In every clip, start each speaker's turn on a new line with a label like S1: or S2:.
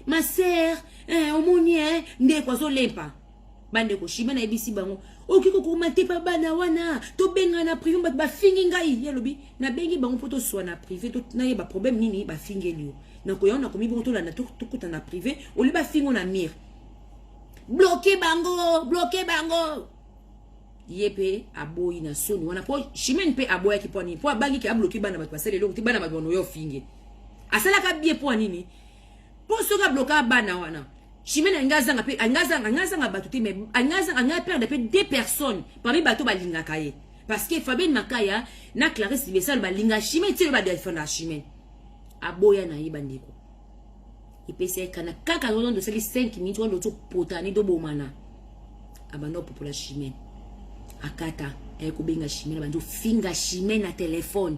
S1: ma sœur, omonien, nde kwa zo lempa. Bande ko shimena ebisi bango. Oki ko komate pa bana wana, to benga na privé ba fingi ngai, ya lobi, na bengi bango poto so na privé, to na yeba problème nini ba fingi liyo. Na ko yona ko mi bongo to la na to kuta na privé, o li ba fingo na mir. Bloqué bango. Yepe aboyi na soni wana po shimen pe aboya ki poni po bangi ki abloqué bana ba passer le ti bana ba bono yo fingi. Asala ka bie po nini? Po so ka bloquer bana wana. Chimene ngazanga pe ngazanga batuti mais ngazanga perdre pe deux personnes parmi bato balinga kaye parce que Fabien Makaya na Clarisse Libesal balinga chimene tire ba défendre chimene aboya na yiba ndiko ipese kana kaka non de celle 5 minutes on doit potani do bomana abando popola chimene akata ko benga chimene banjo finga chimene na téléphone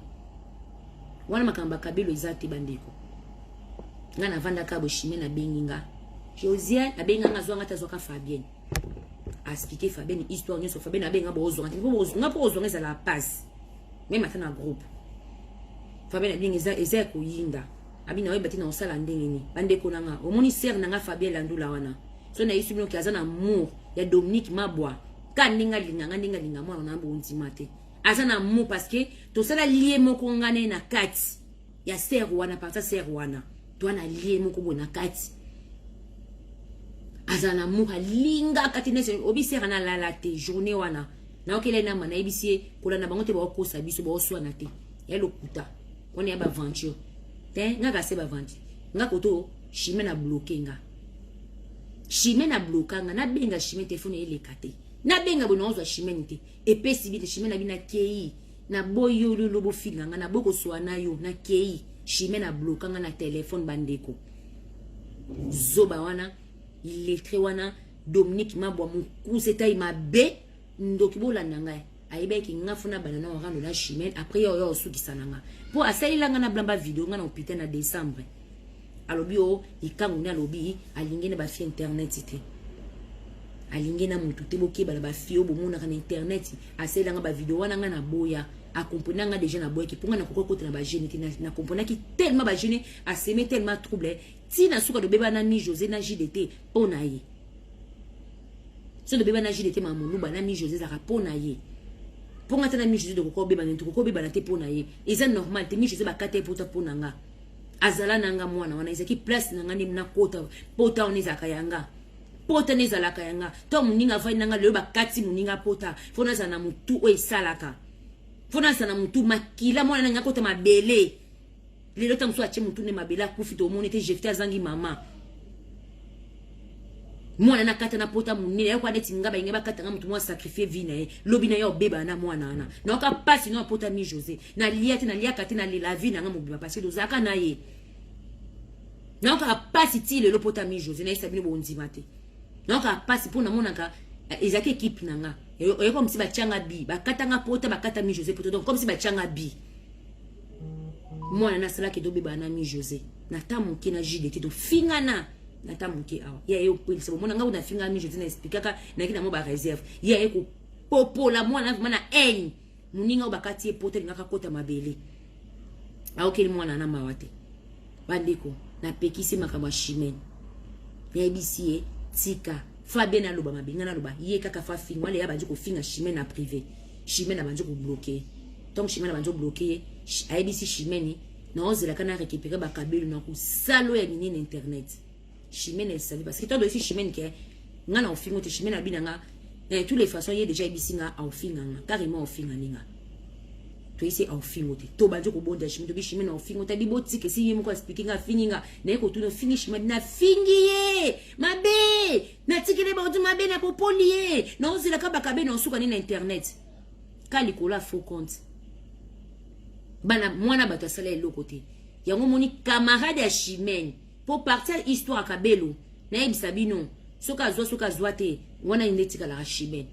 S1: wana makamba kabilo ezati bandiko ngana vanda kabo chimene na benginga Josiane abenga ngazwanga tazoka Fabien expliquer Fabien histoire nyo so Fabien abenga bozonga po bozonga za la passe même atana groupe Fabien abenga eza ko yinda abina we batina osala ndengeni bande konanga omoni ser nanga Fabien landula wana so na isu bino kiazana amour ya Dominique Mabwa kaninga linga mwana na mbonzi mate azana amour parce que to sala lié moko ngane na kati ya ser wana parta ser wana to na lié moko bona kati azana muka linga katinese obisera na la te journée wana na okele na mana ibisie kola na bango te ba kosa biso ba oswana te ya lokuta on ya ba aventure te ngaka se ba aventure ngako to chimé na bloquer nga na benga chimé téléphone ele kate na benga bono ozwa chimé nte epesi bi chimé na bina kei na boyo lobo finga nga na boko swana yo na kei chimé na bloquer nga na téléphone bandeko zoba wana illettré wana Dominique Mabwa mukuse tayi mabe ndoki bola nanga ayibeki ngafuna banana orando la chimene après yo sukisa nanga po asaila nga na blamba video nga na hôpital na décembre alobi o ikangu na lobi alingene ba fi internet ite alingena mutu te boke bala ba fi obomona na internet asaila nga ba video wana nga na boya accompagner nga déjà na boya ki ponga na kokota na ba jeune na comprendre ki tellement ba jeune a semé tellement trouble ti na suka de beba na mi José na JDT pona ye so de beba na JDT mamulu ba na mi José za pona ye ponga ta na mi José de ko beba ntu ko beba na te pona ye eza normal te mi José ba kate pota pona nga azala nanga mwana wana ezaki place nanga ni na kota pota oneza kayanga pota neza la kayanga to muninga vai nanga le ba kati muninga pota fona za na mutu o esalaka fona za na mutu makila mwana nanga kota mabele lelo tamso ache mutu ne mabela kufito omone te jefta zangi mama mwana na kata na pota munene yako adeti ngaba ingeba kata nga mutu mwa sacrifier vie na ye lobi na yo beba na mwana ana na oka pasi no pota mi José na liate na liaka te na la vie na nga mobiba parce que dozaka na ye na oka pasi ti le pota mi José na isabini bonzima te na oka pasi pona mona ka ezaki équipe na nga yo comme si ba changa bi ba kata nga pota ba kata mi José poto donc comme si ba changa bi mwana na sala ke do beba na mi José na tamuki na JDT do fingana na tamuki awa ya yo police mwana nga una finga mi José na expliquer na kina mo ba réserve ya eko popola mwana na en muninga obakati epote ngaka kota mabele aokeli mwana na mawate bandeko na pekisi makamba chimene ya ibisie tika Fabien aloba mabinga na loba ye kaka fa finga wale ya banjo ko finga chimene na privé chimene na banjo ko bloquer donc chimene na banjo bloquer aibisi chimene na ozela kana récupérer ba kabelo na ko salo ya nini internet chimene elle savait parce que toi aussi chimene ke ngana ofingo te chimene abinanga toutes les façons il y a déjà ibisinga au finga carrément au finga ninga to ici au fingo te to banjo ko bonda chimene to bi chimene au fingo ta bi boti ke si yemo ko speaking a fininga na ko tu no finish na fingiye mabe na tikele ba tu mabe na popolier na ozela ka ba kabelo na suka ni na internet kali ko la faux compte bana mwana bato asala eloko te yango moni camarade ya chimene pour partir histoire kabelo na ebisa bino soka zwa te wana inetika la chimene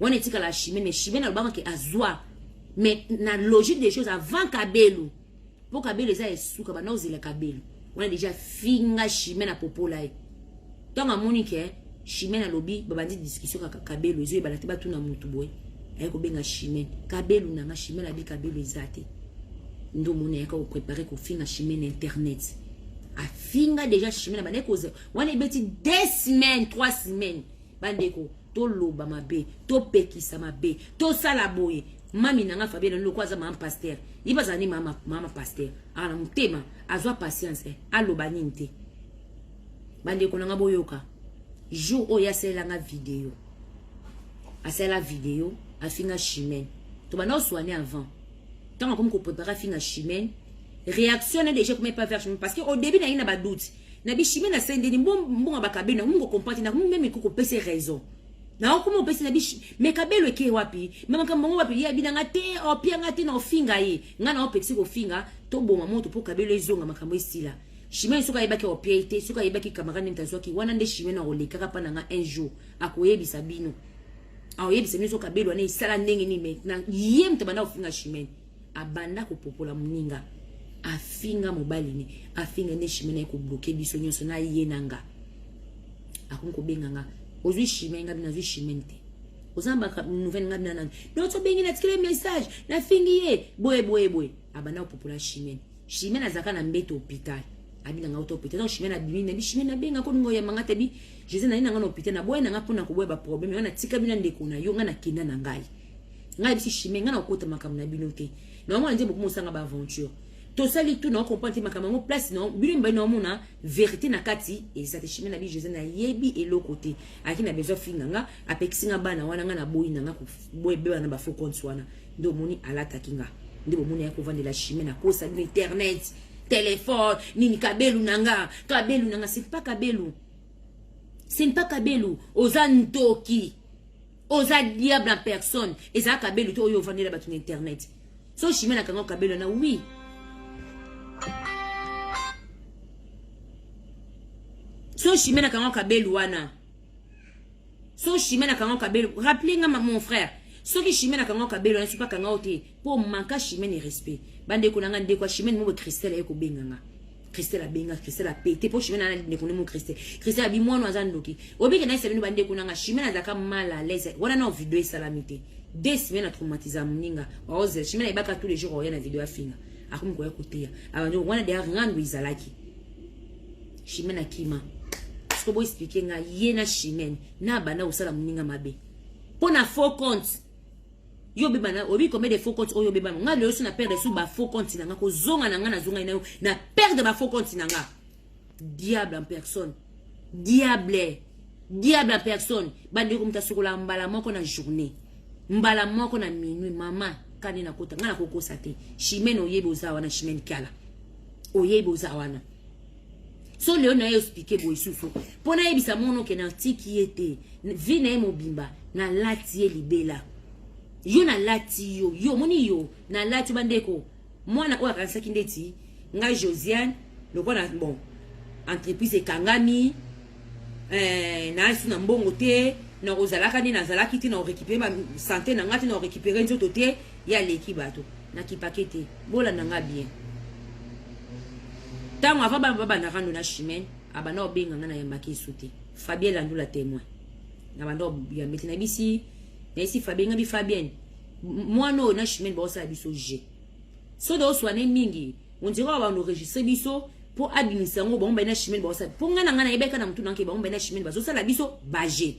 S1: wana etika la chimene mais chimene alobama ke azwa mais na logique des choses avant kabelo pour kabelo eza esuka bana ozela kabelo wana déjà finga chimene na popola e tonga moni ke chimene alobi babandi discussion ka kabelo ezo ebala te batuna mutu boy ayeko benga chimene kabelo nanga chimene abi kabelo ezate ndo mona yaka ko préparer ko finga chimene internet afinga déjà chimene bande ko wana beti 2 semaines 3 semaines bande ko to loba mabe to pekisa mabe to sala boye mami nanga Fabienne lo kwaza mama pasteur ibaza ni mama pasteur ana mutema azwa patience aloba ninte bande ko nanga boyoka jour oya sela nga vidéo asela vidéo afinga chimene to bana soigner avant tant comme ko préparer finga chimene réaction est déjà comme pas faire chimene parce que au début na ba doute na bi chimene na sende ni mbonga bakabe na mungo comprendre na même ko pese raison na comment pese na bi mais kabelo ke wapi même quand mbongo wapi ya binanga te o pia ngati na ofinga ye ngana o pexi ko finga to boma moto po kabelo ezonga makambo esila chimene suka yebaki o pia ite suka yebaki camarade mtazwaki wana nde chimene na oleka pa na un jour akoyebisa bino aoyebisa bino suka kabelo na isala ndenge ni maintenant yem te bana ofinga chimene abanda ko popola muninga afinga mobali ni afinga ne chimene ko bloquer biso nyonso na yenanga akonko benganga ozwi chimene ngabi na zwi chimene te ozamba ka nouvelle ngabi na non to bengi na tikele message na fingi ye boye abanda ko popola chimene azaka na mbeto hôpital abina nga auto hôpital donc chimene abimi na bi chimene benga ko ngo ya mangata bi jeze na ina nga na hôpital na boye na nga pona ko boye ba problème nga na tika bina ndeko na yo nga na kinda na ngai bisi chimene nga na okota makambo na bino te na mwa nje bokumo sanga ba aventure to sali tout na comprendre makambo place non bino mba na mona vérité na kati ezate chimene na bi jeze na yebi elo côté aki na besoin finga nga apexinga bana wana nga na boyi na nga ko boye beba na ba faux compte wana ndo moni alata kinga ndo moni ya ko vendre la chimene na kosa internet téléphone nini kabelu nanga c'est pas kabelu ozantoki oza diable en personne eza kabelu to yo vendre la batu internet so chimene kanga kabelu na oui so chimene kanga kabelu wana so chimene kanga kabelu rappelez nga mon frère so ki chimene kanga kabelu na supa kanga ote pour manquer chimene respect bande ko nanga ndeko chimene mo Christelle eko benganga Christelle abenga Christelle apete po chimene na ndeko ne mo Christelle abi mwana azandoki obike na isabino bande ko nanga chimene azaka mal à l'aise wana na video esalamité des semaines traumatiser mninga oze chimene ibaka tous les jours oya na video afinga akomi ko yakoteya abanjo wana de rango izalaki chimene akima sko bo expliquer nga yena chimene na bana usala mninga mabe pona faux compte yo beba na obi combien de faux comptes oyo beba nga le aussi na perdre sous ba faux comptes nanga ko zonga nanga na zonga ina na perdre ba faux comptes nanga diable en personne diable en personne bandi ko mtasukula mbala moko na journée mbala moko na minuit mama kani na kota ngana ko kosa te chimene oyebe ozawana chimene kala oyebe ozawana so leo na expliquer boy susu pona yebisa mono ke na tiki ete vina mobimba na lati libela yo na lati yo moni yo na lati bandeko mwana oya kansaki ndeti nga Josiane lokona bon entreprise ekangami na asu na mbongo te na ozalaka ni na zalaki te na récupérer ba santé na ngati na récupérer nzoto te ya leki bato na kipakete bola na nga bien tango ava baba na rando na chimene abana obenga nga na yambaki soute Fabienne landula témoin na bando ya meti na bisi na isi Fabienne bi Fabienne moi no na chimene ba osa biso je so do swane mingi on dirait ba no registre biso pour administrer ngo ba on ba na chimene ba osa pour nga na ebeka na mtu nanke ba on ba na chimene ba so sala biso baje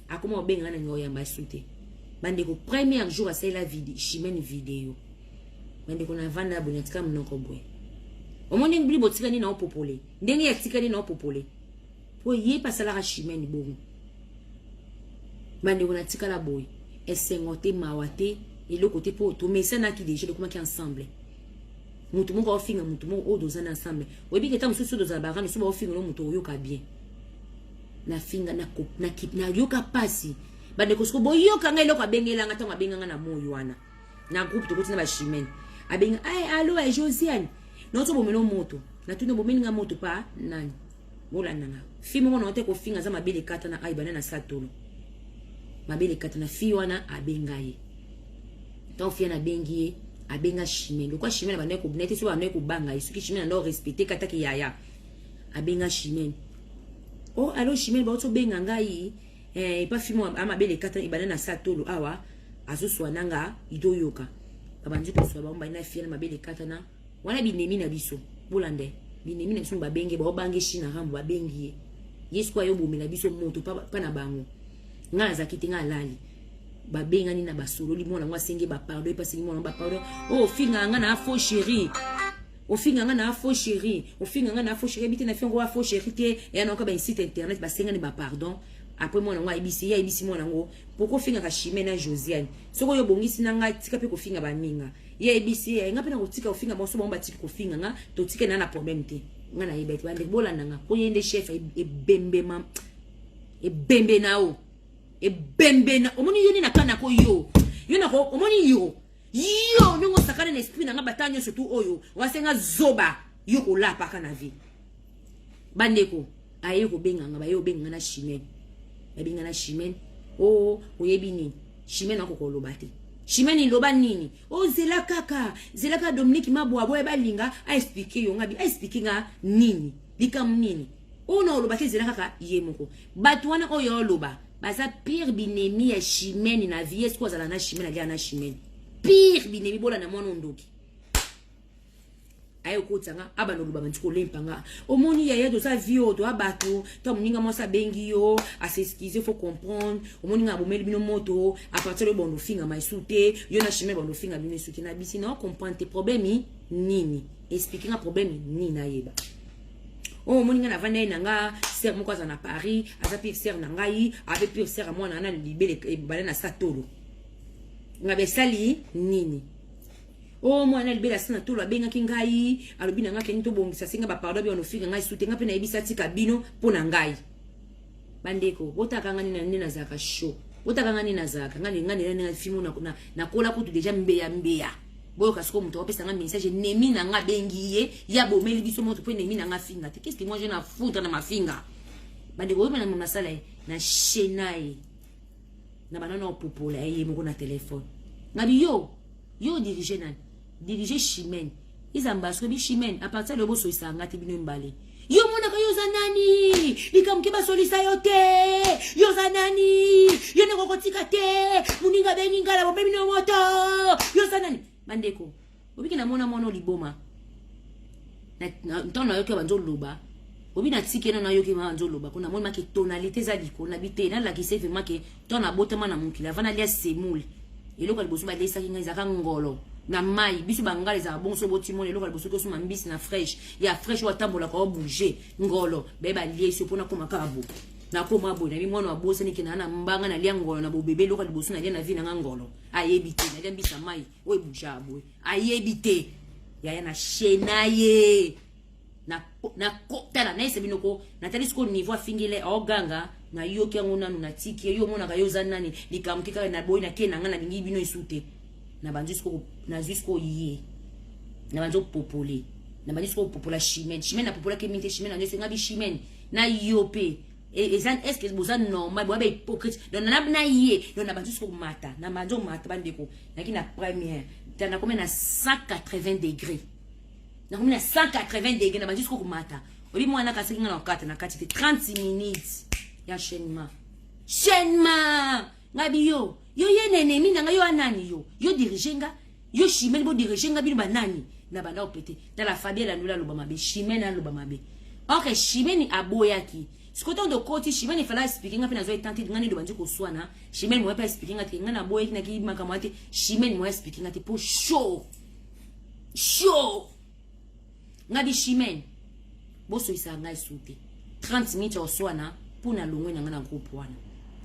S1: akoma obenga na ngo ya masute bande ko premier jour à la vidéo chimene vidéo bande ko na vanda bonetika mnoko boy omoni ngbi botika ni na opopole ndenge ya tika ni na opopole po ye pasala ka chimene bomu bande ko na tika la boy esengote mawate et le côté pour tout mais ça n'a qui déjà comment qui ensemble mutu moko ofinga mutu moko odozana ensemble obi ke tamu susu dozana barano so ba ofinga no mutu yoka bien na finga na kop na kip na yoka pasi bande ko sko boyoka ngai loka bengela ngata ngabenga na moyo wana na groupe to kotina ba chimene abenga ai allo ai Josiane no to bomelo moto na tuno bomeninga moto pa nani mola nanga fimo mo no te ko finga za mabele kata na ai banana satolo mabele kata na fi wana abenga ye tant fi na bengi abenga chimene kwa chimene bande ko binete so bande ko banga isuki chimene ndo respecter kata ki yaya abenga chimene oh allo chimene ba to benga ngai pa fi mo amabele kata ibana na satolo awa azoswa nanga idoyoka babandi ko so ba mba na fi na mabele kata na wana binemi na biso bolande binemi na biso babenge ba obange china rambo babengi yesu kwa yo bomela biso moto pa na bango nga azakiti nga lali babengani na basolo limona ngwa senge ba pardon e pasi limona ba pardon oh finga nga na faux chéri ofinga nga na faux chéri ofinga nga na faux chéri bité na fingo wa faux chéri te ya na ko ba site internet ba senga ni ba pardon après moi ngwa ibisi ya ibisi mona ngo poko finga ka chimé na Josiane soko yo bongisi na nga tika pe ko finga ba minga ya ibisi ya nga pe na ko tika ofinga mo so ba tika ko finga nga to tika na problème te nga na yebeti bande bolanda nga ko yende chef e bembe nao e bembe na omoni yoni na kana ko yo na ko omoni yo nongo sakana na esprit na nga batanyo surtout oyo wasenga zoba yo ko lapa kana vie bandeko aye ko benga nga ba yo benga na chimene babinga na chimene oh oyebi nini chimene akoko loba te chimene loba nini oh zela kaka Dominique Mabwa boye balinga a expliquer yo ngabi a expliquer nga nini likam nini ono loba te zela kaka yemoko batu wana oyo loba baza pire binemi ya chimene na vie esko zala na chimene alia na chimene pire binemi bola na mwana ndoki ayo kotanga abano loba mantiko lempanga omoni ya yedo sa vio to abato to muninga mosa bengi yo a s'excuser faut comprendre omoni nga bomeli bino moto a partir de bondo finga maisute yo na chimene bondo finga bino sute na bisi na comprendre tes problèmes nini expliquer nga problème nini na yeba oh moninga na vanda nanga ser moko za na Paris aza pire ser na ngai ave pire ser mwana na libele bale na satolo ngabe sali nini oh mwana libela sana tolo abenga kingai alobi na ngake nto bongisa singa ba pardon bi ono finga ngai sute ngape na ebisa tika bino pona ngai bandeko botaka ngani na nina zaka show botaka ngani na zaka ngani na filmu na kola kutu deja mbeya boyo kasiko muto opesa nga message nemi na nga bengiye ya bomeli biso moto po nemi na nga finga te qu'est-ce que moi je na foutre na ma finga bandeko na mama sala na chenai na banana opopola ye moko na téléphone ngabi yo diriger nani diriger chimene izambasko bi chimene à partir de boso isanga te bino mbale yo mona ka yo zanani likamke basolisa yo te yo zanani yo ne kokotika te muninga bengi ngala bobe bino moto yo zanani bandeko obiki na mona liboma na ntona yo ke banzo loba obi na tike na yo ke banzo loba kuna mona ke tonalité za liko na bite na la ki se vraiment ke tona botema na mukila vana lia semule eloko liboso ba lesa kinga izaka ngolo na mai biso bangale za bonso botimone eloko liboso ko suma mbisi na fresh ya fresh watambola ko bouger ngolo beba lieso pona ko makabo na ko mabo na mwana wa bosa nikina na mbanga na lia ngolo na bobebe eloko liboso na lia na vina ngolo ayebite na lia mbisa mai we bujabo ayebite ya na shenaye na kota na ese binoko na talisko niveau fingile oganga na yoki ngona na tiki yo mona ka yoza nani likamkika na boy na kena ngana lingi bino isute na banjisko na jisko yi na banjo popole na banjisko popola chimene na popola kemite chimene na nese ngabi chimene na yope ezan est-ce que bozan normal boba hypocrite donc na yé donc na banjisko mata na banjo mata bandeko na ki na première tana comme na 180 degrés na comme na 180 degrés na banjisko mata obi mwana ka sekinga na kata na kati 30 minutes ya chaînement ngabi yo yenene mina nga yo anani yo dirigenga yo chimene bo dirigenga bino banani na bana opete na la famille la nula loba mabe chimene loba mabe ok chimene aboyaki sikoto ndo koti chimene fala speaking ngapi na zo etante ngani ndo banji ko swana chimene mo pa speaking ngati ngana boyaki na ki makamati chimene mo speaking ngati po show ngabi chimene boso isanga isute 30 minutes oswana puna longwe na ngana groupe wana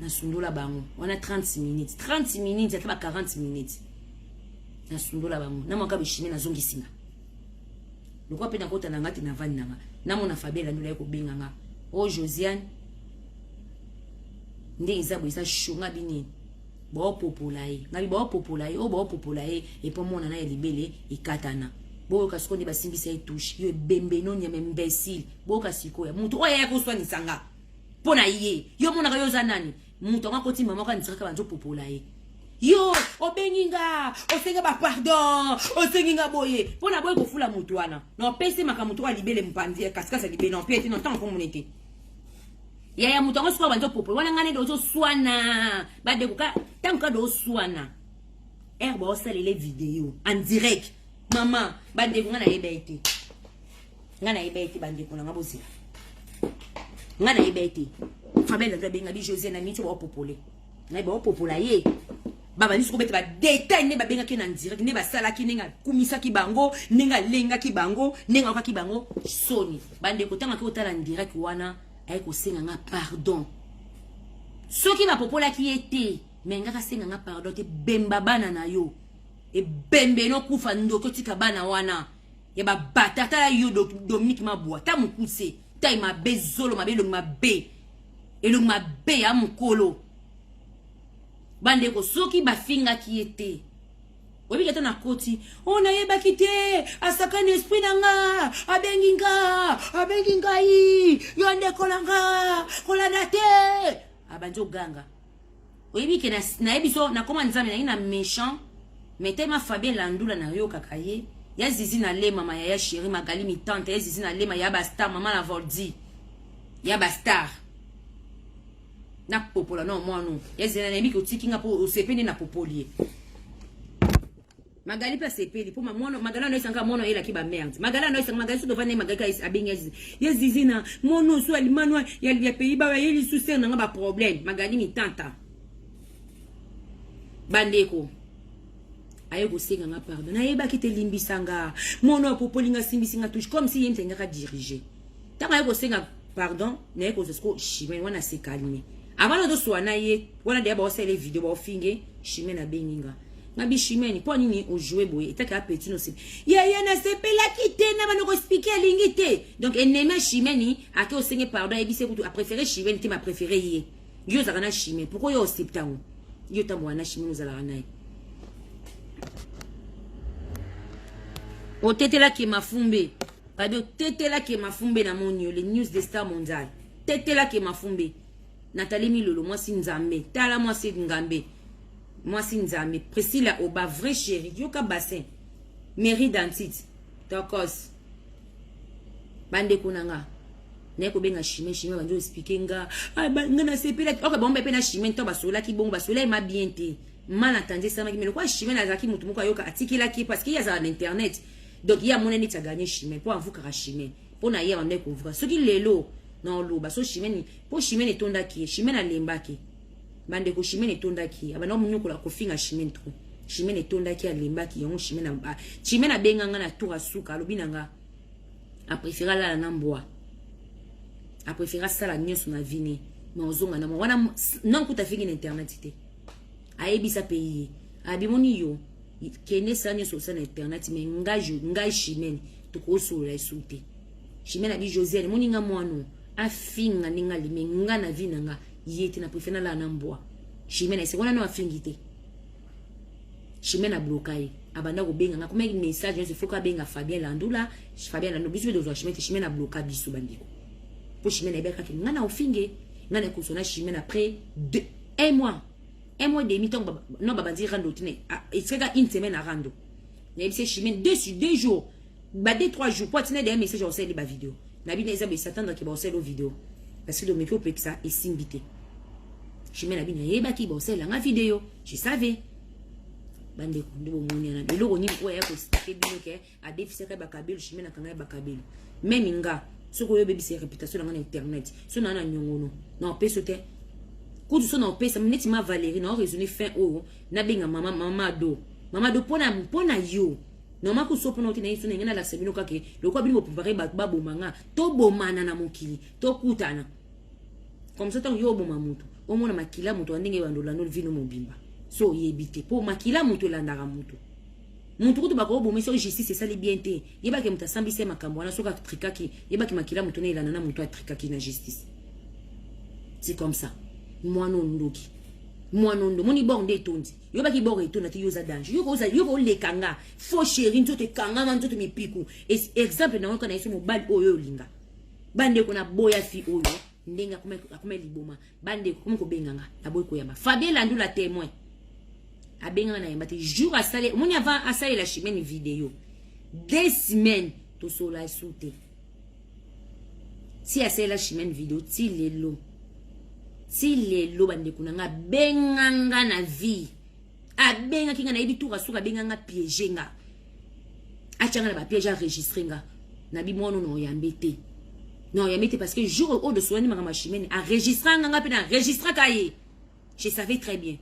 S1: na sundola bango wana 30 minutes ataba 40 minutes na sundola bango na mwaka bishime na zongi singa lokwa pe na kota na ngati na vani nanga na mona Fabela ndula ko benga nga o Josiane nde izabo isa shunga bini bo populaye ngabi bo populaye e po mona na libele ikatana bo kasiko ndi basimbisa etushi yo bembe no nyame imbécile bo kasiko ya mutu oya kuswani sanga pona ye yo mona ka yo zanani mutu ngakoti mama ka ntsaka banzo populaye yo obenginga osenga ba pardon osenga boye pona boye kofula mutu wana no pese makamutu ka libele mpandi kasikasa libele no pete no tant pour monete ya mutu ngosiko banzo popo wana ngane do swana bade kuka tanka do swana erbo osale les vidéos en direct mama bade ngana yebete ngana ibeti bande kuna ngabozila ngana ibeti Fabien Landula benga bi José na miti ba popolé na ba popola ye baba ni soko bete ba détail ne ba benga ki na direct ne ba sala ki ninga kumisa ki bango ninga lenga ki bango ninga ka ki bango soni bande ko tanga ko tala direct wana ay ko senga nga pardon soki ba popola ki était menga ka senga nga pardon te bemba bana na yo e bembe no kufa ndoko tika bana wana ya ba batata yo Dominique Mabwa ta mukuse ta ma bezolo mabelo mabe elo mabe ya mukolo bande ko soki ba finga ki était obi keta na koti ona yeba kite asakani esprit nanga abengi ngai yonde kolanga kolanda te abanjo ganga obi ke na ebiso na koma nzambe na méchant mete ma Fabien Landula na yo kakaye ya zizi na le mama ya chérie Magali mi tante ya zizi na le ma ya ba star mama na Voldi ya ba star na popola no mwana ya zena na miki otikinga po osepeni na popolie Magali pa sepeli po mwana Magali no isanga mwana ela ki ba merde Magali no isanga Magali so devant Magali ka abenga ya zizi na mwana so alimanwa ya pays ba yeli souci na ba problème Magali mi tante bandeko ayo gosenga nga pardon na yeba ki te limbisanga mono popolinga simbisinga touche comme si yente nga diriger tanga ayo gosenga pardon na yeko zesko Chimène wana se calmer avant de soana ye wana de ba osele vidéo ba finge Chimène na beninga ngabi Chimène po nini o jouer boye etaka petit no se ya na sepela kite na bana ko expliquer lingite donc ennemi Chimène ake osenge pardon ebise kutu a préféré Chimène te ma préféré ye yo zakana Chimène pourquoi yo septango yo tamwana Chimène ozala naye o tetela ki mafumbe pado tetela ki mafumbe na monyo les news de Star Mondial tetela ki mafumbe Nathalie Milolo moi si nzambe tala moi si ngambe moi si nzambe Priscilla Oba vrai chéri yoka bassin mairie d'Antite tokos bande kunanga neko benga Chimène banjo expliquer nga ngana sepela ok bombe pe na Chimène to basola ki bongo basola ma bien te mal entendu ça mais quoi Chimène azaki mutu moko yoka atikila ki parce qu'il y a sur internet donc il y a mon ennemi qui a gagné Chimène pour avouer que Chimène pour na hier on est couvert ce qui lelo non lo baso Chimène pour Chimène etonda ki Chimène alemba ki bande ko Chimène etonda ki abana munyoko la kofinga Chimène trop Chimène etonda ki alemba ki yon Chimène abenganga na tour asuka lobinanga a préféré la namboa a préféré ça la nyonso na vini mais ozonga na wana non kuta fingi na internet te aebisa pays abimoni yo kene sanye so sana internet mais ngai Chimène to ko so la souté Chimène abi José moninga mwano afinga ninga lime nga na vinanga yete na préféré la namboa Chimène c'est kona no afingite Chimène a bloqué abanda ko benga ngakoma message se foka benga Fabien Landula bisu de Chimène a bloqué bisu bandiko pour Chimène ebeka ki ngana ofinge ngana ko sona Chimène après 1 mois et demi temps non babandi rando tine il sera une semaine à rando mais c'est Chimène 2 jours ba 3 jours pour tine des messages au sel ba vidéo na bi les amis s'attendre ki ba sel vidéo parce que do meko pe ça et simbité Chimène abi na yeba ki ba sel nga vidéo je savais bande ko ndo moni na lelo ni ko ya ko stake bino ke a déficit ka ba kabelo Chimène akanga ba kabelo même nga soko yo bebi c'est réputation na internet so na nyongono na pesote kutu so na pesa mineti ma Valérie na raisonner fin o na benga mama do pona yo na ma ku so pona oti na yiso na ngena la sebino kake lokwa bino préparer ba bomanga to bomana na mokili to kutana comme ça tant yo boma mutu o mona makila mutu andenge bandola no vino mobimba so yebite po makila mutu landaka mutu kutu bako bomi so justice ça les bien te yeba ke mutasambi se makambo na soka trikaki yeba ke makila mutu na ilana na mutu atrikaki na justice c'est comme ça mwana ndo moni bonde tondi yoba ki bore to na ti yoza danger yoko lekanga fo chéri nzoto kanga ma nzoto mipiku exemple na wako na iso mobali oyo linga bande ko na boya fi oyo ndenga kuma liboma bande ko ko benganga na boy ko yamba Fabien Landula témoin abenga na yamba te jour à saler moni avant à saler la Chimène vidéo 2 semaines to sola souté si à saler la Chimène vidéo ti lelo si lelo bande kunanga benganga na vie abenga kinga na yibi tour asuka benganga piéger nga achanga na ba piège enregistrer nga nabi moi non yambete non yambete parce que jour au de soigner ma chimène enregistrant nga pe na enregistra kaye je savais très bien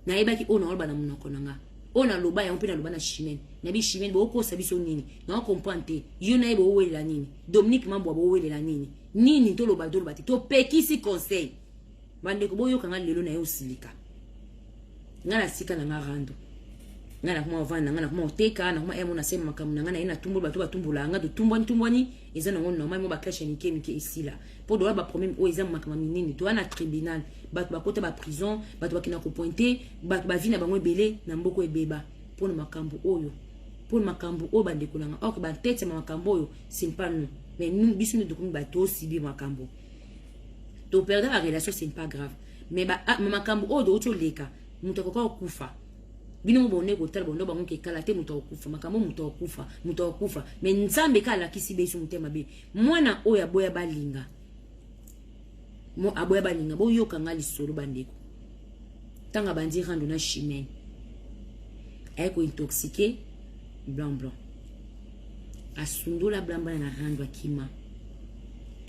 S1: na yeba ki ona olba na munoko nanga ona loba ya mpe na loba na chimène nabi chimène bo ko sabiso nini na comprendre yo na yebo welela nini Dominique Mambo bo welela nini nini to loba te to pekisi conseil bande ko boyo kanga lelo na yo silika ngala sika na ngarando ngana kuma vana ngana kuma oteka na kuma emo na sema makamuna ngana ina tumbo bato batumbula nga to tumbwani eza na ngona mai mo ba clash nike isila po do ba problème o eza makama minini to ana tribunal bato bakota ba prison bato bakina ko pointer bato ba vina bango ebele na mboko ebeba po na makambo oyo po na makambo o bande kolanga ok ba tete makambo oyo c'est pas nous mais nous biso nous dokumi bato aussi bi makambo to perdre la relation c'est pas grave mais ba makambo o do ocho leka muto ko kufa bino bonne ko tel bondo bango ke kala te muto okufa makambo muto okufa mais nzambe kala kisi beso mutema be mwana oya boya balinga mo aboya balinga bo yoka ngali solo bandeko tanga bandi rando na chimène ay ko intoxiqué blanc asundula blanc na rando akima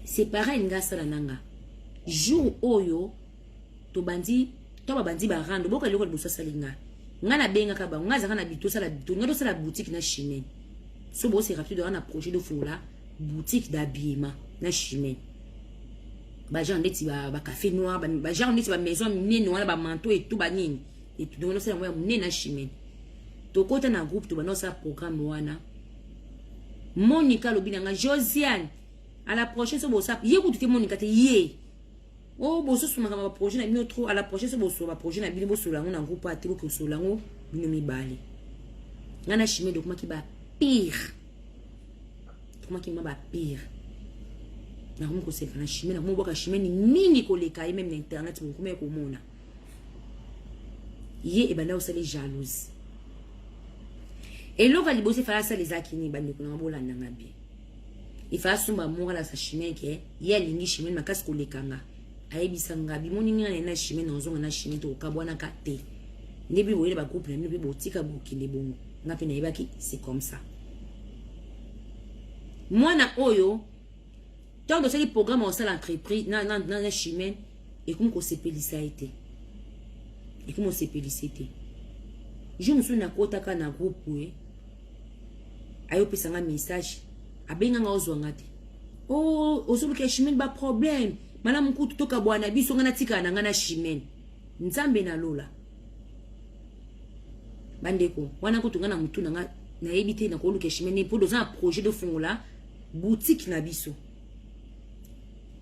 S1: c'est pareil ngasa la nanga jour oyo to bandi to ba bandi ba rando boka leko libosa salinga ngana benga ka ba ngaza kana bitosa la bito ngado sala boutique na chimène so bo c'est rapide on a projet de fula boutique d'habillement na chimène ba gens ndeti ba café noir ba gens ndeti ba maison nene wana ba manteau et tout ba nini et tout donc c'est moi nene na chimène to kota na groupe to ba no sa programme wana Monica lobinanga Josiane à la prochaine so bo sa ye ko tout Monica te ye oh boso suma kama projet na bino trop à la prochaine so boso ba projet na bino boso lango na groupe atiko ko so lango bino mibale ngana chimé donc maki ba pire comment ki ba pire na ko se kana chimé na mo boka chimé ni mingi ko leka même na internet mo kuma ko mona ye e bana osale jalouse et lo va liboser faire ça les akini bande ko na bola na ngabi il fa sumba mo la sa chimé ke ye lingi chimé makasi ko lekanga ayebisa ngabi moni ngana na chimé na zonga na chimé to kabwana ka te ndebi boyele ba couple na ndebi botika bokinde bongo ngapi na yebaki c'est comme ça moi na oyo tant de ces programmes au sein l'entreprise na chimé et comme ko sepelisa été et comme sepelisa été je me souviens na kota ka na groupe we ayo pesanga message abenga nga ozwanga te oh ozobuka chimé ba problème mana mkutu toka bwana biso ngana tika na ngana chimène nzambe na lola bandeko wana ko tungana mutu na na ebité na ko luka chimène pour dans un projet de fond là boutique na biso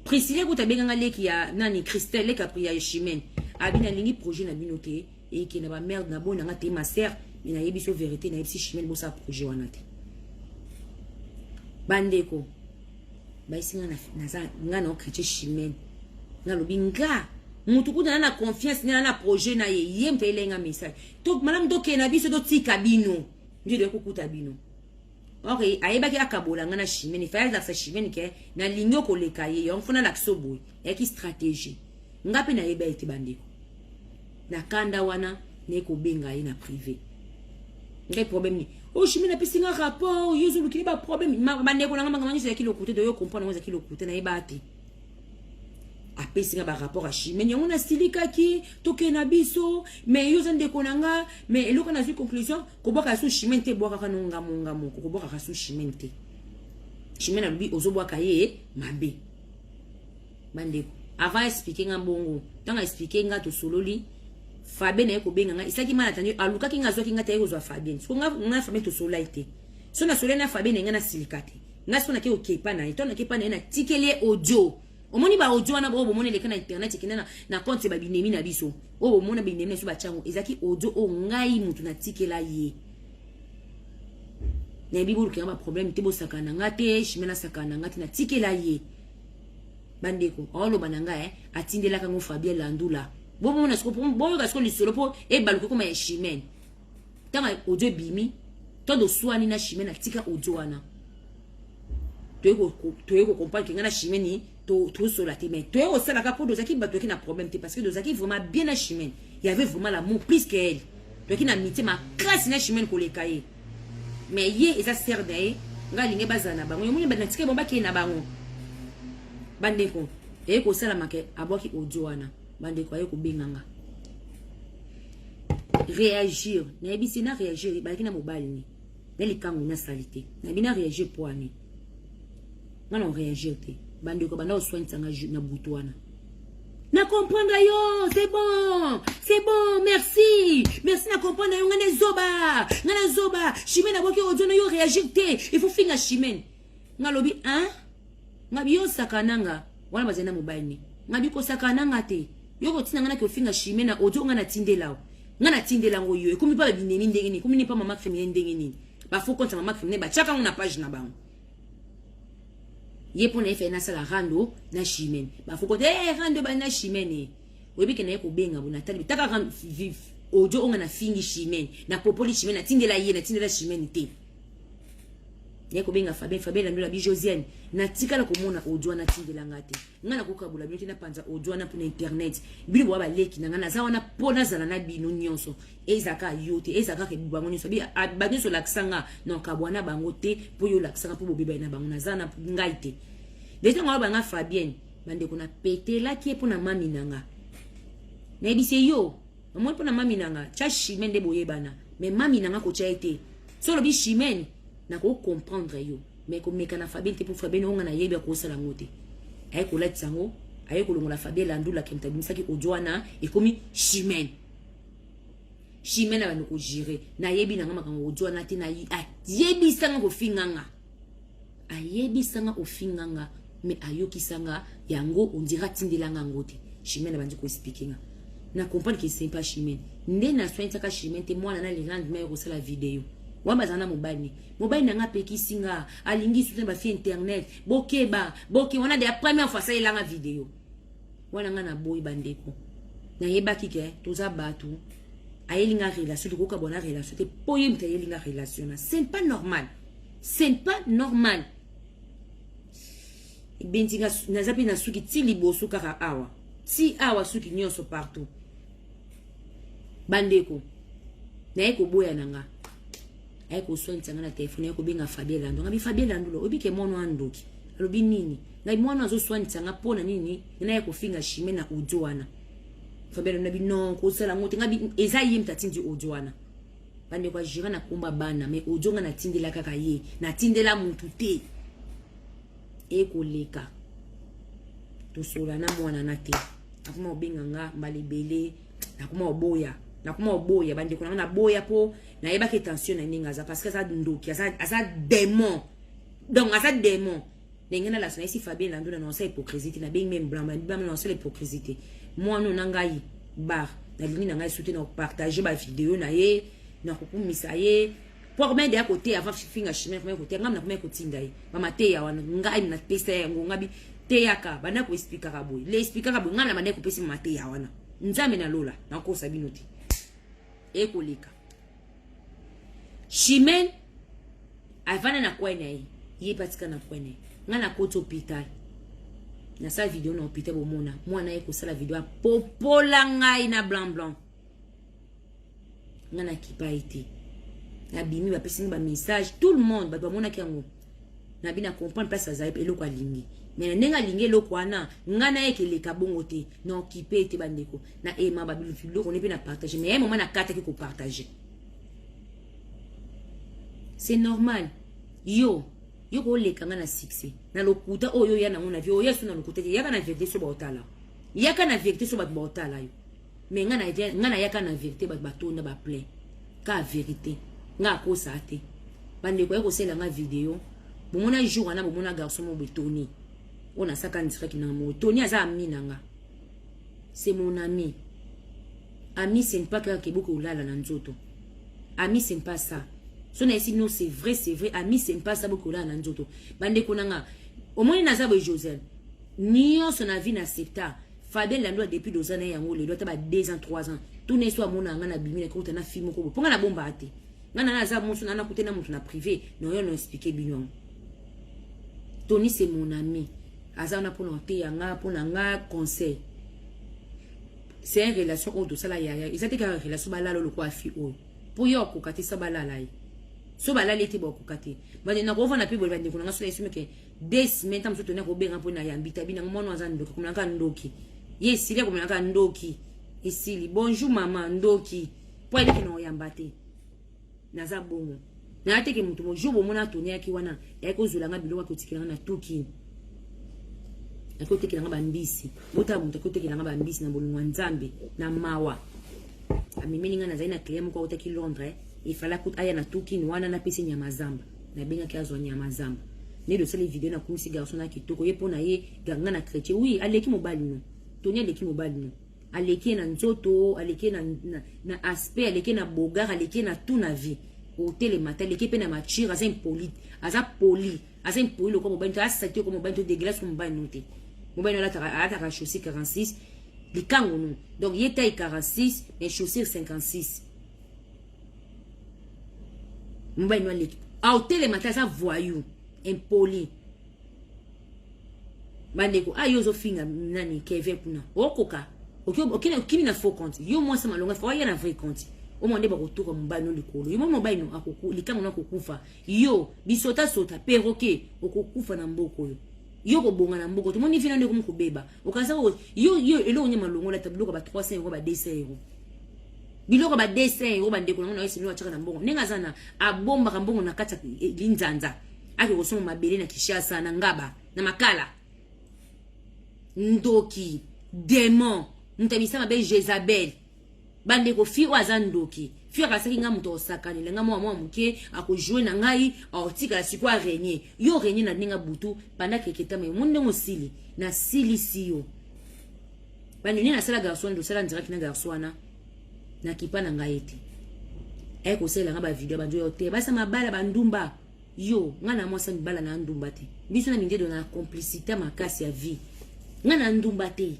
S1: Priscilla ko tabenga leki ya nani Christelle leka pri ya chimène abina lingi projet na binote et qui na ba merde na bona ngate ma sœur ina yebiso vérité na yebisi chimène bo sa projet wana te bandeko baisinga na na okriche chimène na lobinga mutu kuna na confiance na projet na ye mpelenga message to malam to ke na biso do tika bino ndio de kukuta bino okay ayeba ki akabola ngana chimène fa za sa chimène ke na lingo ko leka ye on fona la ksoboy ya ki stratégie ngapi na yeba eti bandeko na kanda wana ne ko benga ye na privé ngai problème ni oh chimène na pisinga rapport yuzu lukili ba problème bandeko na ngamba ngani kilo côté de yo comprendre ngeza kilo côté na yeba ati apesinga ba rapport a chimène yango na silika ki toke na biso mais yo zande konanga mais eloko na conclusion ko boka su chimène te boka kanonga monga moko ko boka su chimène te chimène lubi ozo boka ye mabe bandeko avant expliquer ngambongo tanga expliquer nga to sololi Fabien na ko benga nga isaki mala tanyo aluka ki nga zo ki nga tayo zo Fabien so nga Fabien to solaite so na solena Fabien nga na silikate nga so na ke okepa na ito na kepa na tikele audio omoni ba audio na bo moni le kana internet kinana na compte ba binemi na biso o mona binemi so ba chango ezaki audio o ngai mutu na tikela ye na bibulu ki ba problème te bo sakana ngate shimena sakana ngate na tikela ye bandeko olo bananga atindela kango Fabien Landula bo mona sko bo ga sko lisolo po e baluko kuma ya chimène tanga audio bimi to do swani na chimène atika audio wana toyeko comprendre que ngana chimène to sur la mais toyeko sala ka po dozaki bato ki na problème te parce que dozaki vraiment bien na chimène il y avait vraiment l'amour plus qu'elle to ki na mité ma classe na chimène ko lekaye mais ye eza sœur d'aye ngalinge bazana bango yomuni banatike bomba ke na bango bandeko ko sala make aboki ojoana bandeko aye ko benganga réagir na bisi na réagir balaki na mobali ni na likangu na salite na bina réagir poani ngana réagir te bandeko banda oswantanga na butuana na comprendre yo c'est bon merci na comprendre yo ngana zoba chimene aboki ojoana yo réagir te il faut finga chimene ngalobi hein ngabi yo sakananga wana bazena mobali ni ngabi ko sakananga te yo ko tina ngana ko finga chimene ojo ngana tindela ngana tindela ngo yo ekomi pa bineni ndenge ni komi ni pa mama criminel ndenge ni ba faut compte mama criminel ba chaka na page na bango ye pona efe na sala rando na chimene ba faut compte rando ba na chimene webi ke na ko benga bona tali taka ran vive ojo onga na fingi chimene na popoli chimene na tindela ye na tindela chimene te ye ko benga Fabien la ndola bi Josiane na tikala ko mona ojo na tindela ngate ngana ko kabula bi na panza ojo na pona internet bili bo ba leki na ngana za wana pona zala na bino nyonso ezaka yote ezaka ke bango nyonso bi ba so laksanga non kabwana bango te po yo laksanga po bobe na bango na zana ngaite deja ngwa ba nga Fabien bande ko na petela ki pona mami nanga na bise yo mo pona mami nanga cha chimene boye bana mais mami nanga ko cha été solo bi chimene na ko comprendre yo mais ko mekana Fabien te pour Fabien on na yeba ko sala ngote ay ko la tsango ay ko longola Fabien la ndula kemta bimisaki ojoana e komi chimene ba ko gérer na yebi na ngama kan ojoana te na yebi sanga ko finganga ayebi sanga ofinganga mais ayoki sanga yango on dira tindelanga ngote chimene bandi ko speakinga na comprendre que c'est pas chimene nde na sointa ka chimene te mwana na le lendemain ko sala vidéo wamba zana mobali nanga peki singa alingi soutien ba fi internet bokeba wana de la première fois ça il a vidéo wana ngana boy bandeko na yebaki ke toza batu ayelinga relation ko ka bona relation te poyem te yelinga relation c'est pas normal bentinga nazapi na suki ti liboso kaka awa si awa suki nyonso partout bandeko na yeko boya nanga ay ko sointa ngana telefone ko binga Fabien Lando ngabi Fabien Lando lo obike mono andoki alobi nini ngai mono azo sointa nga pona nini na ko finga chimene na ojoana Fabien Lando bi non ko sala ngote ngabi eza yimta tindi ojoana bande kwa jira na komba bana mais ojonga na tindela kaka ye na tindela muntu te e ko leka to sola na mwana na te akuma obinga nga mbalebele akuma oboya bande ko na boya po na yeba ke tension na ninga za parce que ça ndoki ça démon donc ça démon nengena la sona si Fabien Lando na non hypocrisie na bing même blanc ba non c'est l'hypocrisie moi non ngai bar na lini ngai soutenir partager ba vidéo na ye na kokumisa ye pour mettre de côté avant finga chimene pour côté ngam na kuma ko tinda ye mama te ya wana ngai na pesa yango ngabi te yaka bana ko expliquer ka boy le expliquer ka boy ngana bana ko pesa mama te ya wana nzambe na lola na ko sabinoti ekolika chimene avana na kwene ye patika na kwene ngana koto hôpital na sa vidéo na hôpital bomona mwana ye ko sala vidéo popola ngai na blanc ngana kipa ite na bimi ba pesini ba message tout le monde ba mona kiango na bina comprendre place za eloko alingi mais nenga lingi eloko wana ngana ye keleka bongo te na occupé ite bandeko na ema ba bilu ko ne pe na partager mais moment na kata ki ko partager c'est normal yo ko leka ngana succès na lokuta oyo ya na ngona vi oyo yesu na lokuta ya kana vérité so ba otala ya kana vérité so ba otala yo mais ngana ya kana vérité ba batonda ba plein ka vérité nga ko sa te bandeko ya ko sela nga vidéo bomona jour na bomona garçon mo betoni on a ça quand direct na mo Tony aza ami nanga c'est mon ami ce n'est pas quelqu'un qui beaucoup là na nzoto ami c'est pas ça son ici non c'est vrai ami c'est pas ça beaucoup là na nzoto bande konanga au moins naza bo Joseph nion son avis na septa Fabien Lando depuis 2 ans yango le doit ba 2 ans 3 ans tout ne soit mona ngana bimina ko tana film ko ponga na bomba ate ngana naza monso na kutena muntu na privé non yo no expliquer bino Tony c'est mon ami azana pour te yanga pour nga conseil c'est une relation au do sala yaya ils étaient une relation balala le quoi fi o pour yo ko katisa balala so balali te bakoka te bande na kovanda mpe boye bandeko nanga sola esumi ke 2 semaines ntango mosu toni akobenga mpo na yambi tabi nango mwana aza ndoki akomelaka ndoki ye esili akomelaka ndoki esili bonjour mama ndoki mpo aleki na oyamba te naza bongo na ateke moto mojour bomona toni yaki wana yaki kozolanga biloko akotikelanga na tuki akotekelanga bambisi ota moto akotekelanga bambisi na bolingo ya nzambe na mawa amemeli nga nazali na client moko akotaki Londres ifala kuta aya na tuki ni wana na pesi nyama zamba na benga ki azwa nyama zamba ne do sele video na kumisi garçon na kitoko ye pona ye ganga na chrétien oui aleki mobali no toni aleki mobali no aleki na nzoto aleki na aspect aleki na bogar aleki na tout na vie au télémata aleki pe na machire aza impoli aza impoli loko mobali to asati ko mobali to dégueulasse ko mobali no te mobali no la chaussée 46 likango no donc ye taille 46 mais chaussure 56 mobali no aleki au télémata aza voyou impoli bandeko ayo zo finga nani keve kuna okoka okina na faux compte yo moi ça malonga fa ya na vrai compte o monde ba kotoka mobali no likolo yo mobali no akoku likango no akokufa yo bisota sota perroquet okokufa na mboko yo ko bonga na mboko to moni fina ndeko mukubeba okaza yo elo nya malongo la tablo ba 300 euros ba 200 euros biloko ba 200 euros bandeko na yesimi wachaka na mbongo nenga zana abomba ka mbongo na kata linzanza ake kosoma mabele na Kishasa na Ngaba na Makala ndoki démon mutabisa mabe Jezabel bandeko fi waza ndoki fi akasaki nga muto osakani lenga mwa muke akojouer na ngai otika sikwa régner yo régner na ninga butu panda keketa me munde ngosili na sili siyo bani na sala garçon do sala ndira kina garçon na kipa na ngai ete eko sela nga ba video banjo yote basa mabala bandumba yo ngana mwasa mibala na ndumba te biso na mindedo na complicité makasi ya vie ngana ndumba te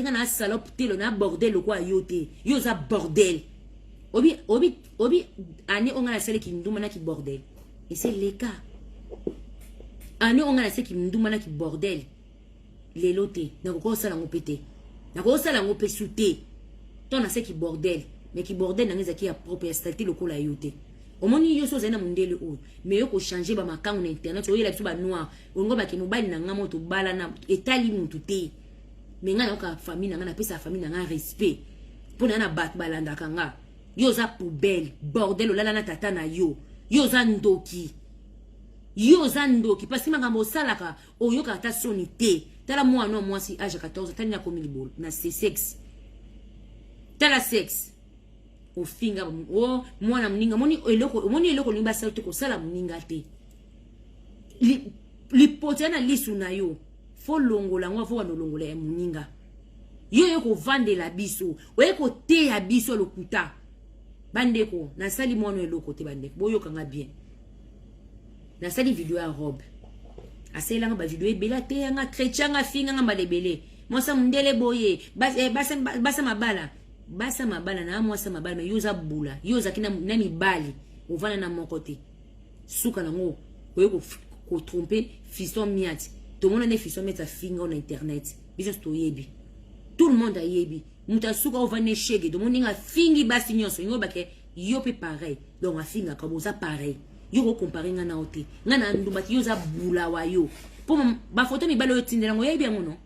S1: ngana salope te lo na bordel kwa yote yo za bordel obi ani ongana sele ki ndumba na ki bordel et c'est le cas ani ongana sele ki ndumba na ki bordel lelo te na ko sala ngopete na ko sala ngopesute to na sele ki bordel mais ki bordel na ngeza ki ya propre stalité lokola yote omoni yo so zena mundele o mais yo ko changer ba makangu na internet oyela biso ba noir ongo ba ke mobile na ngamo to bala na etali muntu te mais nga na famille na nga na pesa famille na nga respect pona na bat balanda kanga yo za poubelle bordel olala na tata na yo za ndoki parce que makambo salaka oyo ka ta soni te tala mwana mwasi âge 14 tani na komi libolo na sexe tala sexe ofinga o mwana mninga moni eloko limba sala te ko sala mninga te li potana lisu na yo fo longola ngo fo wanolongola ya mninga yo ko vandela biso ko te ya biso lokuta bandeko na sali mwana eloko te bandeko boyo kanga bien na sali video ya robe asela nga ba video ebela te nga chrétien nga finga nga malebele mwasa mundele boye basa mabala na mwasa mabala me yoza bula yoza kina na mibali ovana na mokote suka na ngo oyo ko tromper fiston miati to mona ne fiston miati finga na internet biso to yebi tout le monde a yebi muta suka ovane shege to moninga fingi basi nyonso ngo bake yo pe pareil donc afinga ka boza pareil yo ko comparer nga na ote nga na ndumbati yoza bula wa yo po ba photo mi balo tindela ngo yebi ngono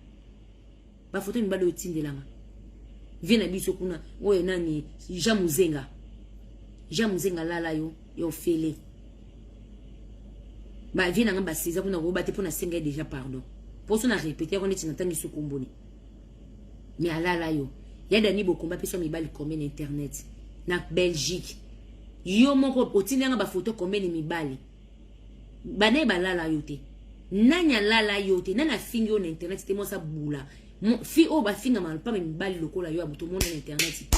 S1: ba photo mi balo tindela nga viena biso kuna oye nani jamuzenga lala yo fele ba viena ngamba siza kuna go bate pona senga déjà pardon poso na répéter ko neti natangi sukumboni mais alala yo yada ni bokomba peso mibali comme na internet na Belgique yo moko otinanga ba photo comme ni mibali bane balala yo te nanya lala yo te nana fingi on internet te mo sa bula fi o ba finga mal pa mibali lokola yo abuto mona na internet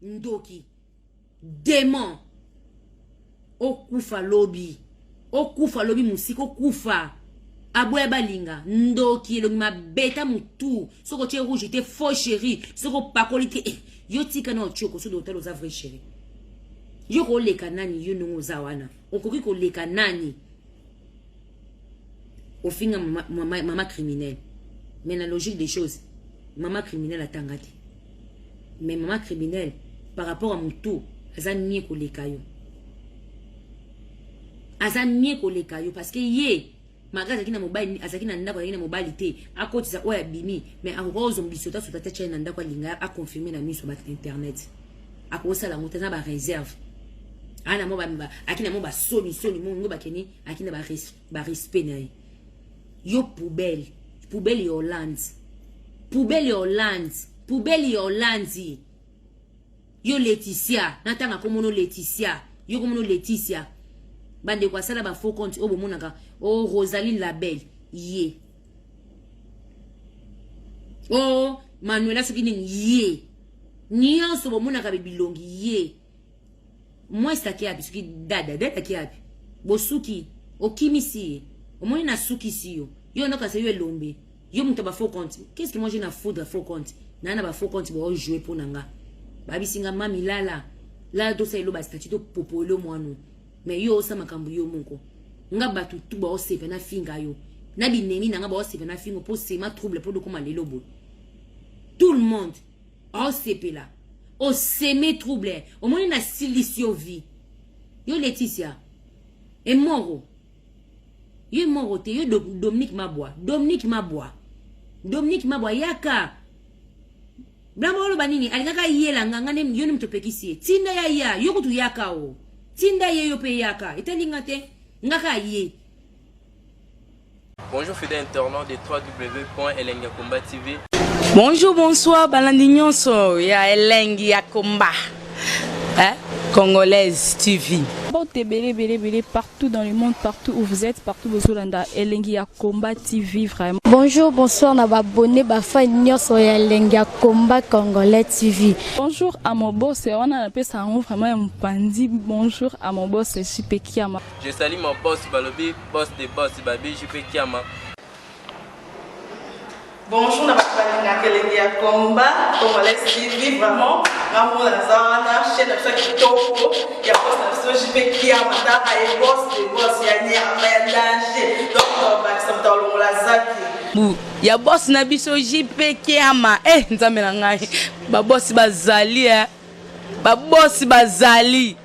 S1: ndoki démon okufa lobi musiko kufa abwe balinga ndoki lo mabeta mutu soko tie rouge te faux chéri soko pakoli te yo tika na ochoko so do telo za vrai chéri yo ko leka nani yo nungu za wana okoki ko leka nani ofinga mama criminelle. Mais la logique des choses, maman criminelle a tangati. Mais maman criminelle, par rapport à mon tout, elle a nié ko leka yo. azamie koleka yo parce que ye malgré azaki na mobile azaki na ndako azaki na mobile te akotisa oya bimi mais akozo mbisota sota te chena ndako linga a confirmer na miso ba internet akosala ngota na ba réserve ana mo ba akina mo ba soni mo ngo bakeni akina ba respect na yo poubelle Hollande yo Laetitia natanga komono Laetitia yo komono Laetitia bande kwa sala ba faux compte obo monaka o Rosaline Labelle ye o Manuela Sokini ye nyonso bo monaka bilongi ye moi staki api suki dada ki api bosuki okimisi omoni na suki siyo yo noka se yo elombe yo muto ba faux compte qu'est-ce que moi j'ai na foutre faux compte nana ba faux compte bo jouer pour nanga babisinga mami lala la dosa elo ba statut to popolo mwanu mais yo sa makambu yo moko nga batu tu ba osepe na finga yo na binemi nanga ba osepe na fingo pour sema trouble pour de comment lelo bo tout le monde osepe là o seme trouble au moins na silisio vie yo Laetitia et moro yo moro te yo Dominique Mabwa yaka Blamolo banini alikaka yela ngangane yo ni mtopekisi tinda ya yo kutu yaka o tinda ye yo pe yaka itelinga te ngaka ye.
S2: Bonjour fidèles internautes de www.elengiakomba TV.
S3: Bonjour, bonsoir, balandi nyonso ya Elengi ya Komba. Congolaise TV.
S4: Belé partout dans le monde, partout où vous êtes, partout où vous êtes, Elengi ya Komba TV vraiment.
S5: Bonjour, bonsoir, na abonné ba fa nyonso ya Elengi ya Komba Congolais TV.
S4: Bonjour à mon boss, on a appelé ça vraiment un pandi. Bonjour à mon boss, JP Kiama.
S2: Je salue mon boss Balobi, boss de boss Babi, JP Kiama.
S6: Bonjour, na Elengi ya Komba Congolais TV vraiment. Ngamu na zana chaîne ça qui topo ya boss na JP Kiama ta ay boss de boss ya ni ya danger. Donc ba samta longola zaki.
S3: Ya boss na biso JP Kiama nzambe na ngai ba boss bazali ba boss bazali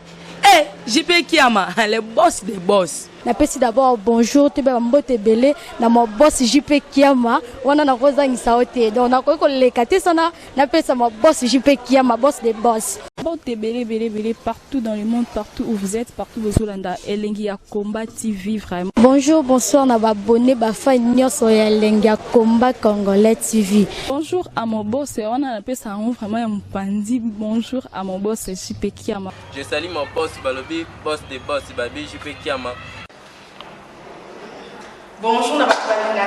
S3: JP Kiama le boss des boss.
S5: Napesi d'abord bonjour te ba mbote belé na mo boss JP Kiama wana na kozangisa ote donc na ko lekate sana napesa mo boss JP Kiama boss des boss.
S4: Belé partout dans le monde, partout où vous êtes, partout où vous êtes, Elengi ya Komba TV vraiment.
S5: Bonjour, bonsoir, na abonné ba fa nyonso ya Elengi ya Komba Congolais TV.
S4: Bonjour à mon boss, on a appelé ça vraiment un pandi. Bonjour à mon boss JP Kiama.
S2: Je salue mon boss Balobi, boss de boss Babi, JP Kiama.
S6: Bonjour, na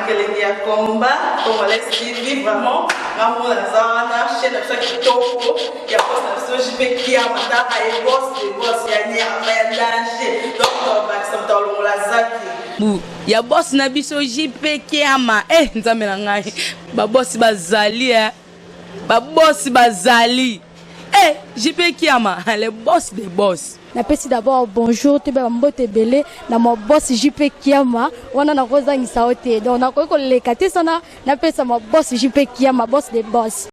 S6: Elengi ya Komba Congolais TV vraiment. Ngamu na zana chaîne ça qui topo ya boss na JP Kiama ta ay boss de boss ya ni ya danger. Donc ba samta longola zaki.
S3: Ya boss na biso JP Kiama nzambe na ngai ba boss bazali ba boss bazali JP Kiama le boss des boss.
S5: Napesi d'abord bonjour te ba mbote belé na mo boss JP Kiama wana na kozangisa ote donc na ko lekate sana napesa mo boss JP Kiama boss des boss.